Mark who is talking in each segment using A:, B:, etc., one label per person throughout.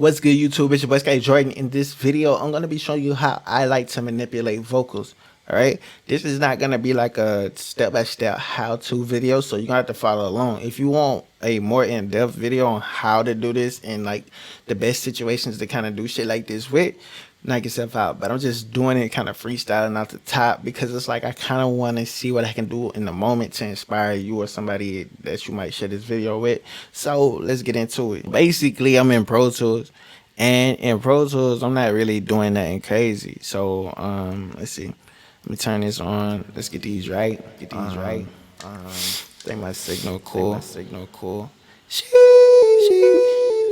A: What's good, YouTube? It's your boy SKY Jordan. In this video, I'm going to be showing you how I like to manipulate vocals. Alright? This is not going to be like a step-by-step how-to video, so you're going to have to follow along. If you want a more in-depth video on how to do this and like the best situations to kind of do shit like this with, knock yourself out. But I'm just doing it kind of freestyling off the top because it's like I kind of want to see what I can do in the moment to inspire you or somebody that you might share this video with. So let's get into it. Basically, I'm in Pro Tools, and in Pro Tools I'm not really doing nothing crazy. So let's see, let me turn this on. Let's get these right. Think my signal cool.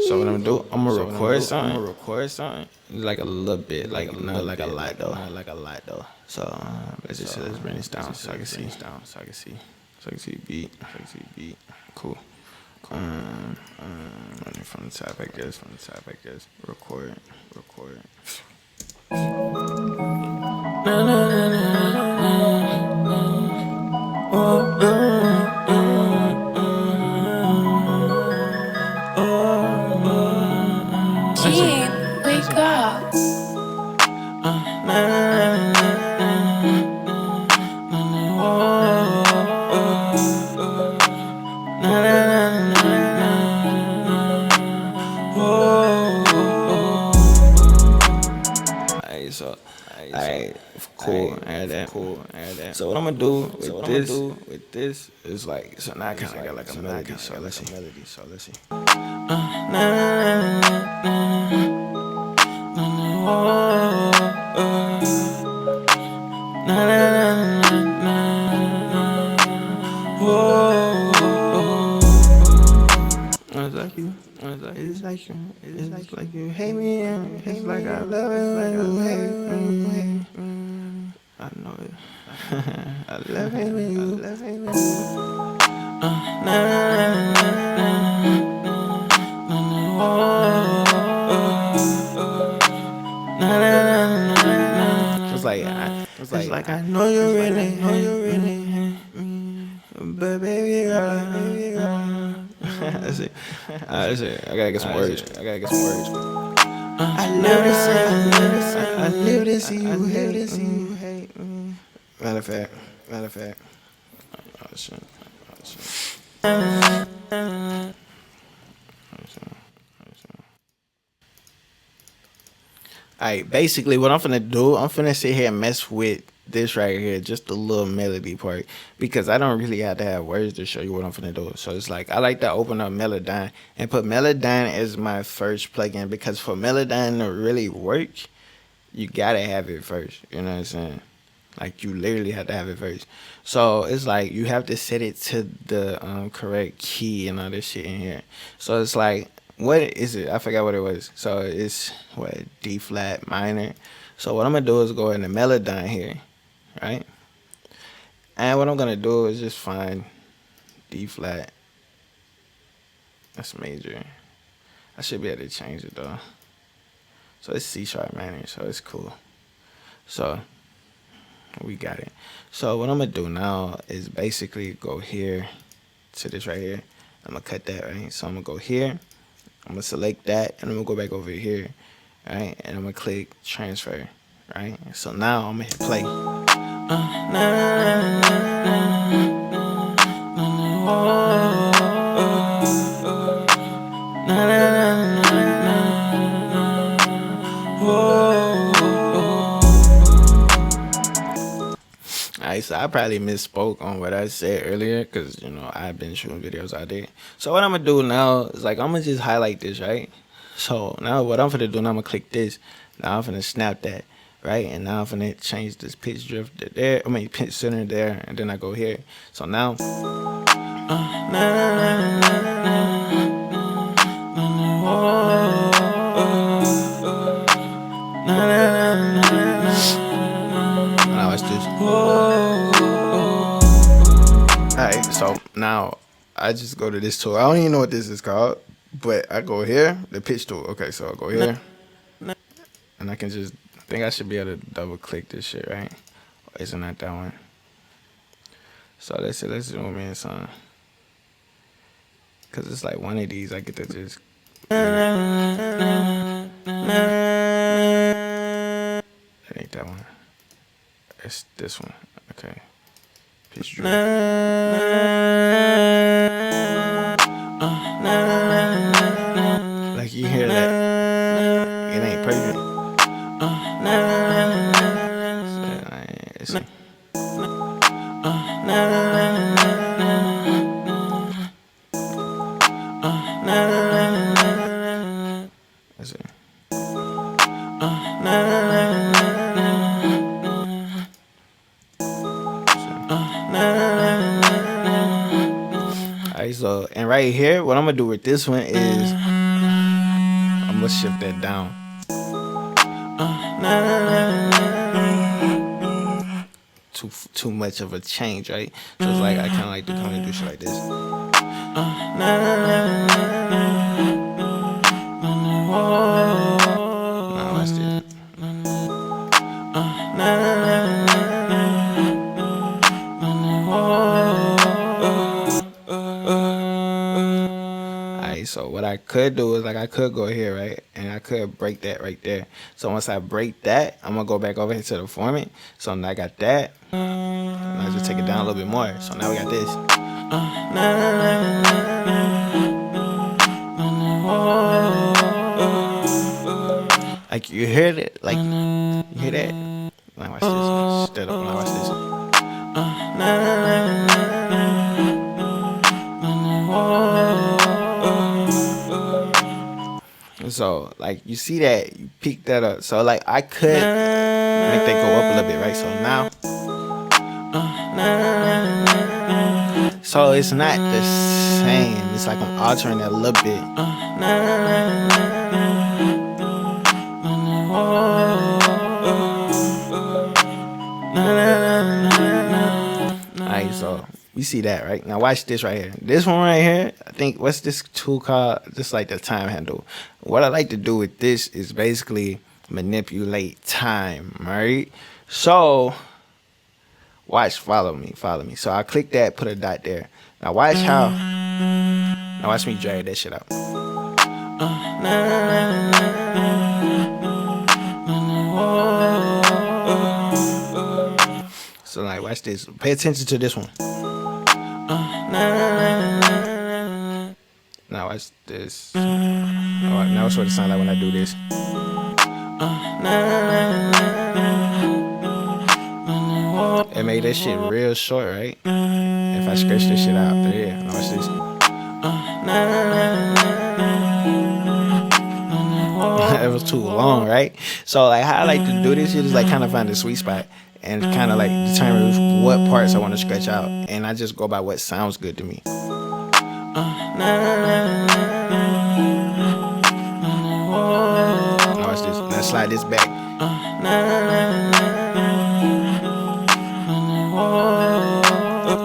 A: So what I'm gonna do, I'm gonna record something. Like a little bit, like not like a lot though. So let's bring this down so I can see. So I can see beat. Cool. Running from the top, I guess. Record.
B: Wake up.
A: Alright, cool. I had that. So what I'm gonna do with this is like, so now I kinda got like a melody. So let's see. It's like you hate me, it's like I love it when you hate me. I know it. I love it when you It's like I know you really hate me, but baby girl. That's it. I gotta get some words. I live to see you hate me. Matter of fact. Oh shit. Alright, basically what I'm finna do, I'm finna sit here and mess with this right here, just the little melody part, because I don't really have to have words to show you what I'm finna do. So it's like I like to open up Melodyne and put Melodyne as my first plugin, because for Melodyne to really work, you gotta have it first. You know what I'm saying? Like you literally have to have it first. So it's like you have to set it to the correct key and all this shit in here. So it's like, what is it? I forgot what it was. So it's what, D flat minor. So what I'm gonna do is go into Melodyne here, right? And what I'm gonna do is just find D flat. That's major. I should be able to change it though. So it's C sharp minor, so it's cool. So we got it. So what I'm gonna do now is basically go here to this right here. I'm gonna cut that, right? So I'm gonna go here. I'm gonna select that, and I'm gonna go back over here, right? And I'm gonna click transfer, right? So now I'm gonna hit play. Alright, so I probably misspoke on what I said earlier, because you know I've been shooting videos out there. So what I'm gonna do now is like I'm gonna just highlight this, right? So now what I'm gonna do now, I'm gonna click this. Now I'm gonna snap that, right? And now I'm gonna change this pitch drift to there. I mean pitch center there, and then I go here. So now. Now it's just. Alright, so now I just go to this tool. I don't even know what this is called, but I go here, the pitch tool. Okay, so I go here, and I can just, I think I should be able to double click this shit, right? Or isn't that one? So let's zoom in some, cause it's like one of these I get to just. That ain't that one. It's this one. Okay. Pitch drill. Like you hear that? It ain't perfect. So, let's see. Alright, so and right here, what I'm gonna do with this one is I'm gonna shift that down. Too much of a change, right? So it's like I kind of like to come and do shit like this. Nah, watch this. Alright, so what I could do is like I could go here, right? And I could break that right there. So once I break that, I'm gonna go back over here to the format. So now I got that. And I just take it down a little bit more. So now we got this. Like you hear it, like you hear that. Now watch this. Straight up, now watch this. So like you see that, you peek that up. So like I could make that go up a little bit, right? So now, so it's not the same. It's like I'm altering that a little bit. Alright, so we see that, right? Now watch this right here. This one right here, I think, what's this tool called? Just like the time handle. What I like to do with this is basically manipulate time, right? So watch, follow me. So I click that, put a dot there. Now watch how, now watch me drag that shit out. So like watch this. Pay attention to this one. Now watch this. Now it's what it sounds like when I do this. It made that shit real short, right? If I stretch this shit out, yeah. Now watch this. It was too long, right? So like how I like to do this shit is like kind of find the sweet spot and kind of like determine what parts I want to stretch out, and I just go by what sounds good to me. Now watch this. Now slide this back. Now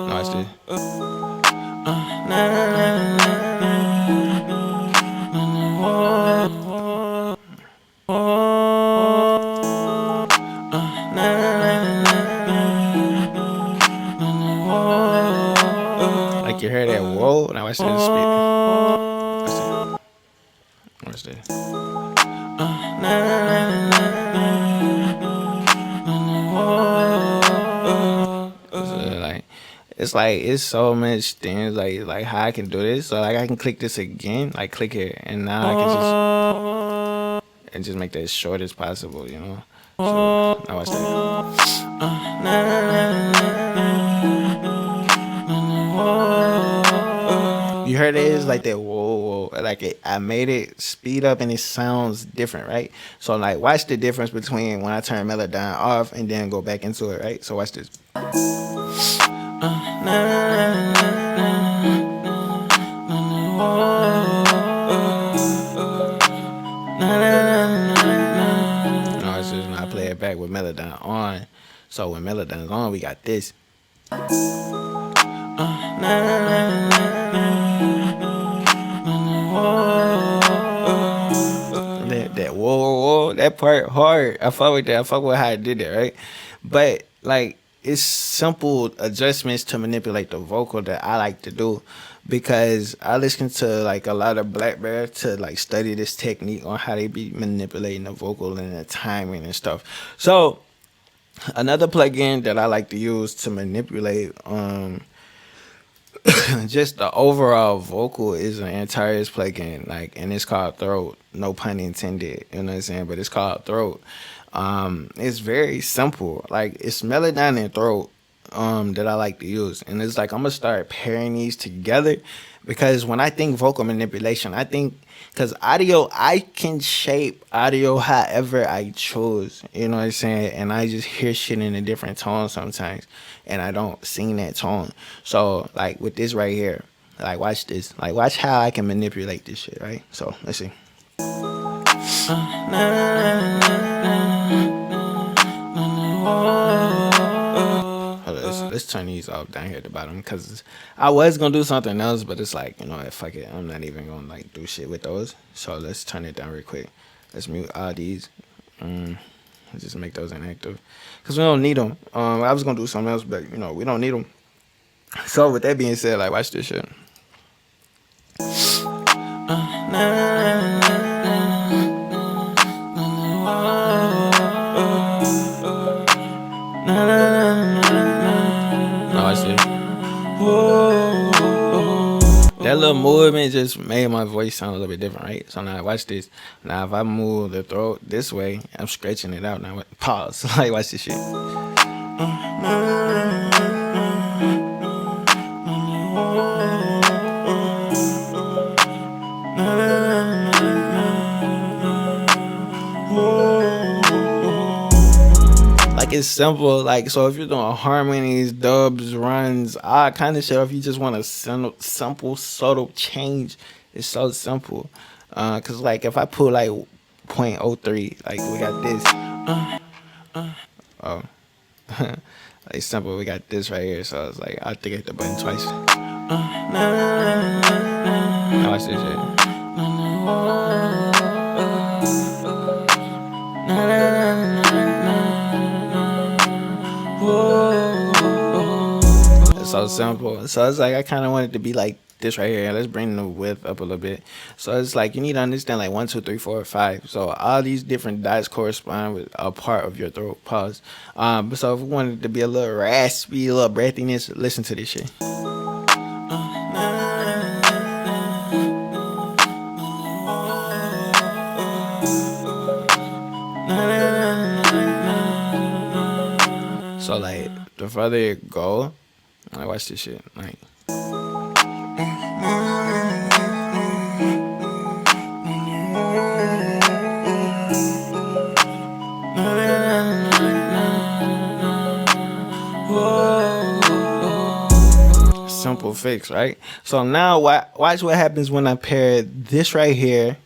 A: watch this. Like you heard that whoa. Now watch this speed. Watch this. So like it's so much things like how I can do this. So like I can click this again, like click here, and now I can just make that as short as possible, you know. So now watch that. You heard it is like that whoa, like I made it speed up and it sounds different, right? So like watch the difference between when I turn Melodyne off and then go back into it, right? So watch this. No, it's just when I play it back with Melodyne on. So when Melodyne's on, we got this. That whoa, that part hard. I fuck with that. I fuck with how I did that, right? But like it's simple adjustments to manipulate the vocal that I like to do. because I listen to like a lot of Black Bear to like study this technique on how they be manipulating the vocal and the timing and stuff. So another plugin that I like to use to manipulate just the overall vocal is an Antares plugin, like, and it's called Throat. No pun intended, you know what I'm saying? But it's called Throat. It's very simple. Like, it's Melodyne and Throat that I like to use, and it's like I'm gonna start pairing these together because when I think vocal manipulation, I think because audio, I can shape audio however I choose, you know what I'm saying? And I just hear shit in a different tone sometimes, and I don't sing that tone. So like with this right here, like watch this, like watch how I can manipulate this shit, right? So let's see. Let's turn these off down here at the bottom because I was gonna do something else, but it's like, you know, fuck it, I'm not even gonna like do shit with those. So let's turn it down real quick. Let's mute all these. Let's just make those inactive because we don't need them. I was gonna do something else, but you know, we don't need them. So with that being said, like watch this shit. That little movement just made my voice sound a little bit different, right? So now watch this. Now if I move the throat this way, I'm stretching it out. Now pause. Like watch this shit. It's simple, like, so if you're doing harmonies, dubs, runs, all kind of shit, if you just want a simple, subtle change, it's so simple. Cause like if I put like 0.03, like we got this. Like simple, we got this right here. So it's like I think I hit the button twice. Now watch this shit. It's so simple. So it's like I kind of want it to be like this right here. Let's bring the width up a little bit. So it's like you need to understand like 1, 2, 3, 4, 5. So all these different dots correspond with a part of your throat. Pause. But so if we wanted it to be a little raspy, a little breathiness, listen to this shit. So like the further it go, like watch this shit, like. Simple fix, right? So now watch what happens when I pair this right here.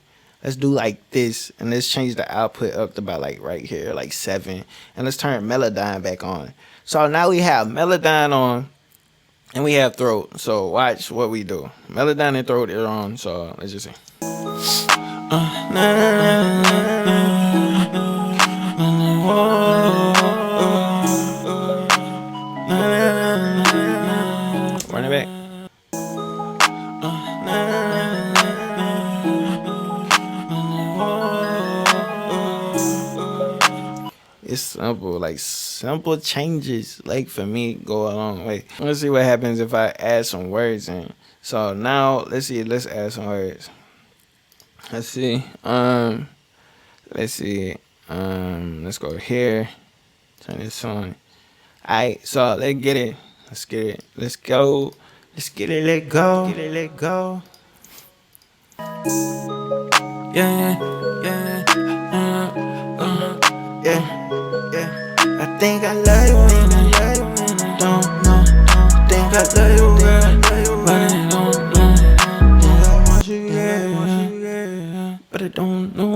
A: Let's do like this, and let's change the output up to about like right here, like 7, and let's turn Melodyne back on. So now we have Melodyne on, and we have throat. So watch what we do. Melodyne and throat are on. So let's just see. Run it back. It's simple, like simple changes, like for me, go a long way. Let's see what happens if I add some words in. So now let's see, let's add some words. Let's see. Let's go here. Turn this on. Alright, so let's get it. Let's get it. Let's go. Let's get it, let go. Get it, let go. Yeah. I think I love you when I don't know. I think I love you, girl, but I don't know. Think I want you, yeah, but I don't know.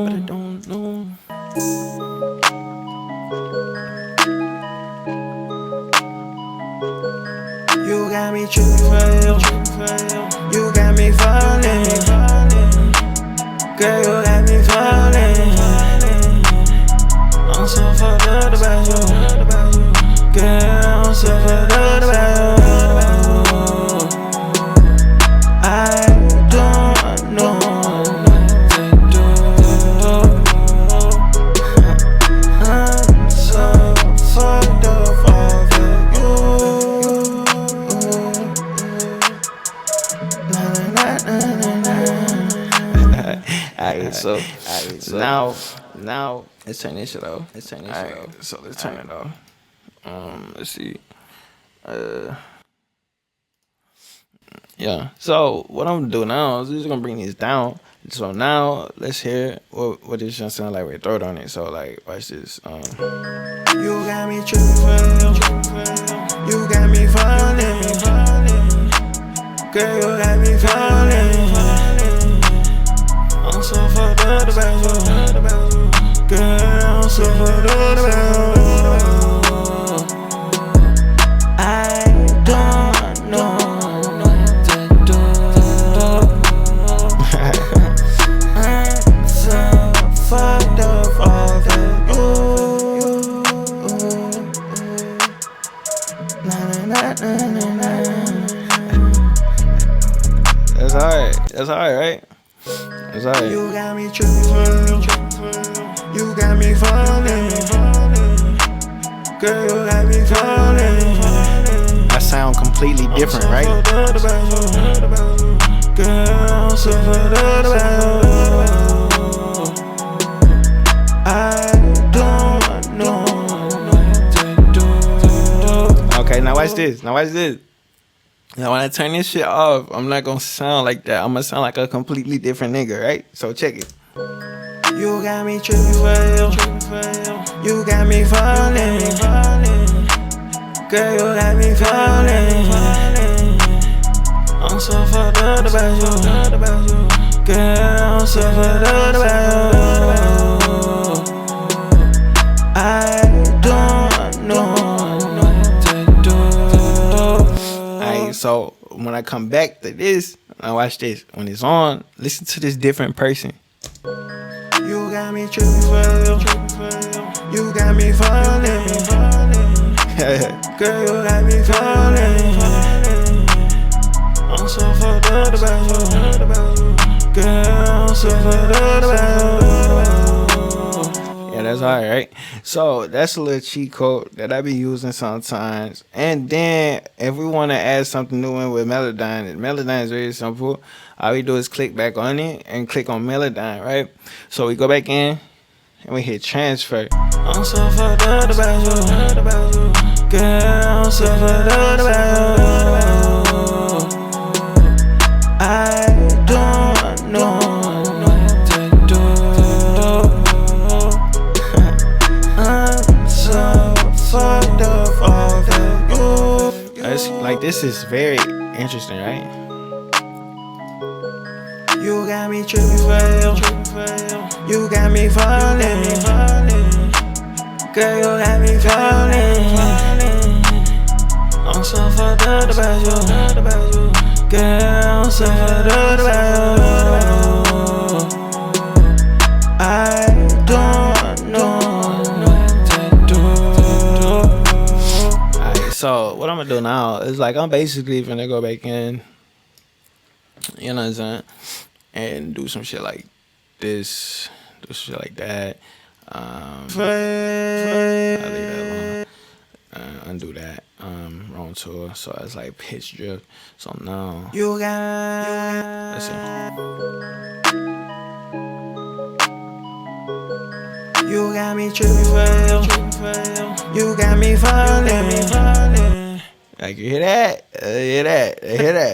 A: You got me true for you. You got me falling. Girl, you got me falling. I'm so fucked up about you. Girl, I'm so fucked up about you. now, let's turn this shit off. Alright, so let's turn it off. Let's see. Yeah. So what I'm gonna do now is just gonna bring this down. So now let's hear what this gonna sound like with throat on it. So like, watch this.
C: You got me tripping, you got me falling, girl, you got me falling. I'm so fucked up about you, girl, I'm so fucked up about you. I don't know what to do. I'm so fucked up over you.
A: That's hard, right? That's hard.
C: You got me tripping, you got me falling, girl, you got me falling.
A: That sound completely different, right?
C: Girl, I'm so fucked up about you. I don't know what to do.
A: Okay, now watch this. Now when I turn this shit off, I'm not gonna sound like that. I'm gonna sound like a completely different nigga, right? So check it.
C: You got me tripping, you got me falling, girl, you got me falling. I'm so fucked up about you, girl, I'm so fucked up about you. I don't know what to do.
A: Alright, so when I come back to this, now watch this. When it's on, listen to this different person.
C: You got me tripping, you got me falling, girl, you got me falling. I'm so fucked up about you, girl, I'm so fucked up about you.
A: Yeah, that's hard, right? So that's a little cheat code that I be using sometimes. And then if we want to add something new in with Melodyne is very simple. All we do is click back on it and click on Melodyne, right? So we go back in and we hit transfer.
C: I'm so fucked up about you, girl, I'm so fucked up about you. I don't know what to do. I'm so fucked up over you.
A: Like, this is very interesting, right?
C: You got me tripping, you got me falling, girl, you got me falling. I'm so fucked up about you, girl, I'm so fucked up about you. I don't know what to do.
A: Alright, so what I'm gonna do now is like I'm basically gonna go back in, you know what I'm saying, and do some shit like this, do some shit like that. I'll leave that alone. Undo that. Wrong tool. So it's like pitch drift. So now
C: You got,
A: let's see.
C: You got me tripping, you got me falling.
A: Like, you hear that? Hear that?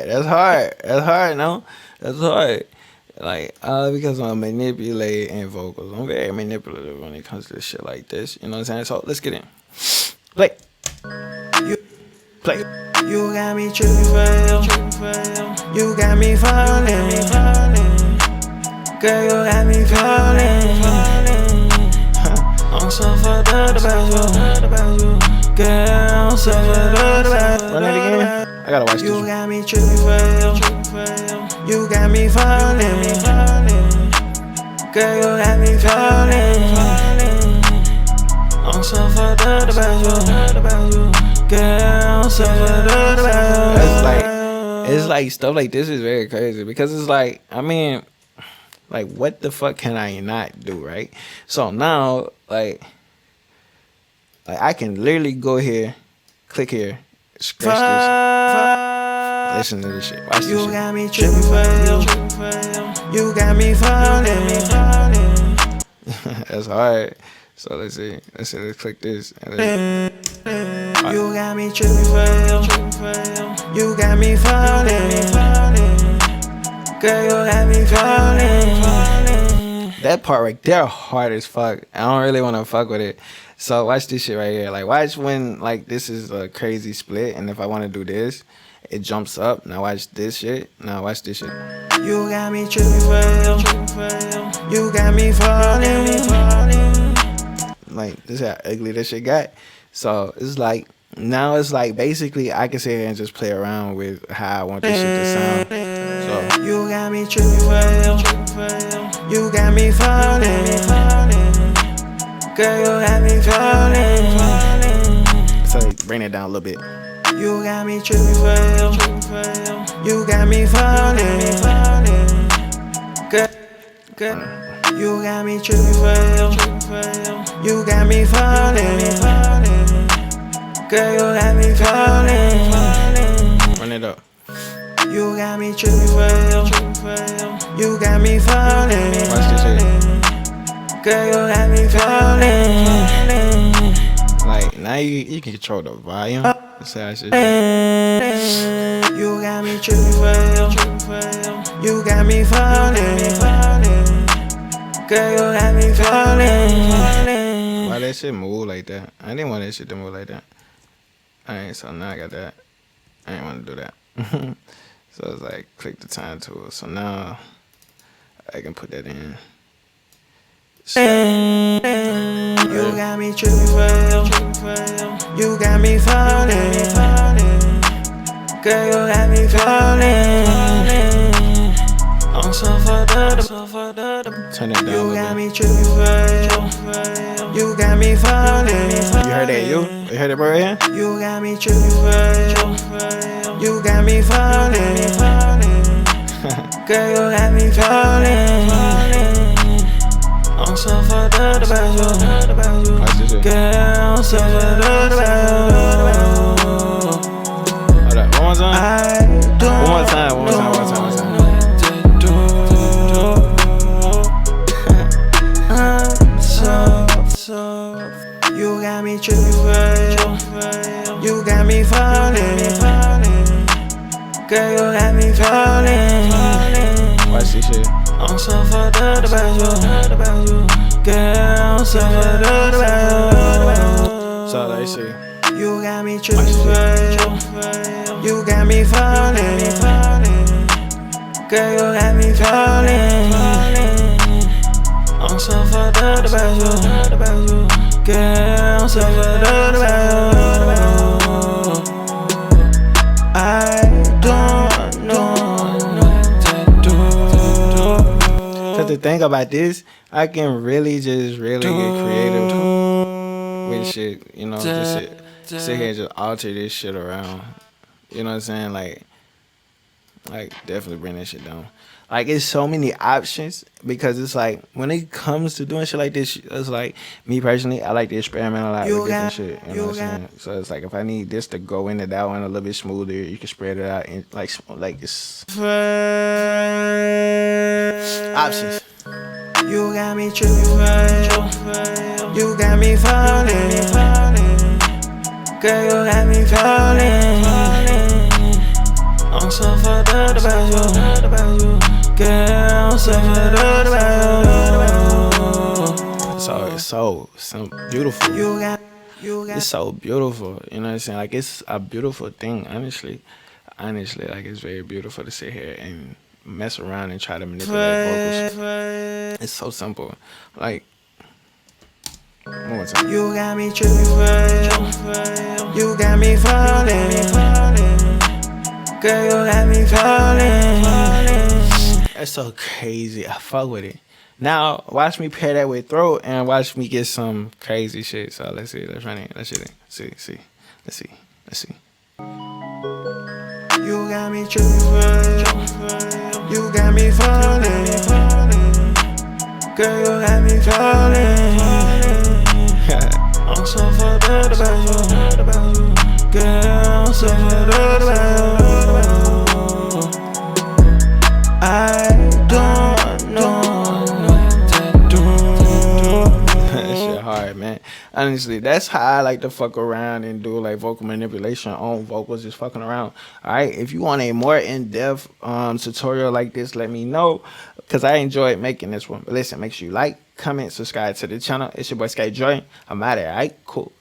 A: That's hard. That's hard, no? That's hard. Like, because I'm manipulating vocals. I'm very manipulative when it comes to this shit like this. You know what I'm saying? So let's get in. Play. Play.
C: You got me tripping, you got me falling, girl, you got me falling. I'm so fucked up about you, girl, I'm so fucked up about you.
A: Run it again. I gotta watch this.
C: You got me tripping, you got me falling, girl, you got me falling. I'm so fucked up about you, girl, I'm so fucked up about you.
A: It's like stuff like this is very crazy because it's like, I mean, like, what the fuck can I not do, right? So now, like I can literally go here, click here, scratch this, listen to this shit, watch this
C: You
A: shit.
C: got me tripping, you got me falling,
A: That's hard. So let's see. Let's click this.
C: You got me tripping for you. You got me falling. Girl, you got me falling.
A: That part right there hard as fuck. I don't really want to fuck with it. So watch this shit right here. Like watch when like this is a crazy split, and if I want to do this, it jumps up. Now watch this shit. Now watch this shit.
C: You got me tripping for you. You got me falling.
A: Like this is how ugly that shit got. So it's like now it's like basically I can sit here and just play around with how I want this shit to sound. So
C: you got me tripping for you. You got me falling. Girl, you got me falling.
A: So bring it down a little bit.
C: You got me tripping for you. You got me falling. Girl, you got me tripping for you. You got me falling. Girl, you got me falling.
A: Run it up.
C: You got me tripping for you. You got me falling.
A: Watch this shit.
C: Girl, you got me falling.
A: Like now you can control the volume. That's how I should.
C: You got me tripping for you. You got me falling. Girl, you got me falling.
A: Why that shit move like that? I didn't want that shit to move like that. Alright, so now I got that. I didn't want to do that. So it's like click the time tool. So now I can put that in.
C: You got me tripping for you. You got me falling. Girl, you got me falling. I'm so fucked up.
A: Turn it down a
C: You got
A: little bit.
C: me tripping for you. You got me falling.
A: You heard that? You heard that, bro? Right here?
C: You got me tripping for you. You got me falling. Girl, you got me falling. I'm so fucked up about you.
A: Watch this shit.
C: Girl, I'm so fucked up about you.
A: Hold up. One more time. One more time.
C: You got me tripping for you. You got me falling. Girl, you got me falling.
A: Watch this shit.
C: I'm so fucked up about you. Girl, I'm so fucked up about you.
A: So let's see.
C: You got me tripping for you. You got me falling. Girl, you got me falling. I'm so fucked up about you. Girl, I'm so fucked up about you. I don't know what to do.
A: Cause the thing about this, I can really just get creative with shit. You know, just sit here and just alter this shit around. You know what I'm saying? Like definitely bring that shit down. Like it's so many options because it's like when it comes to doing shit like this, it's like me personally, I like to experiment a lot with different shit. You know what I'm saying? So it's like if I need this to go into that one a little bit smoother, you can spread it out and like it's options.
C: You got me tripping for you. You got me falling. Girl, you got me falling. I'm so fucked up about you. Girl, I'm so fucked up about you.
A: So it's so beautiful.
C: You got
A: It's so beautiful. You know what I'm saying? Like it's a beautiful thing, honestly. Like it's very beautiful to sit here and mess around and try to manipulate vocals. It's so simple. Like one more time.
C: You got me tripping for you. You got me falling. Girl, you got me falling.
A: That's so crazy. I fuck with it. Now watch me pair that with throat and watch me get some crazy shit. So let's see. Let's run it. Let's see. Let's see.
C: You got me tripping for you. You got me falling. Girl, you got me falling. I'm so fucked up about you. Girl, I'm so fucked up about you. I don't know what to do.
A: Honestly, that's how I like to fuck around and do like vocal manipulation on vocals, just fucking around. All right, if you want a more in-depth tutorial like this, let me know because I enjoyed making this one. But listen, make sure you like, comment, subscribe to the channel. It's your boy SKY Jordan. I'm out of here. All right, cool.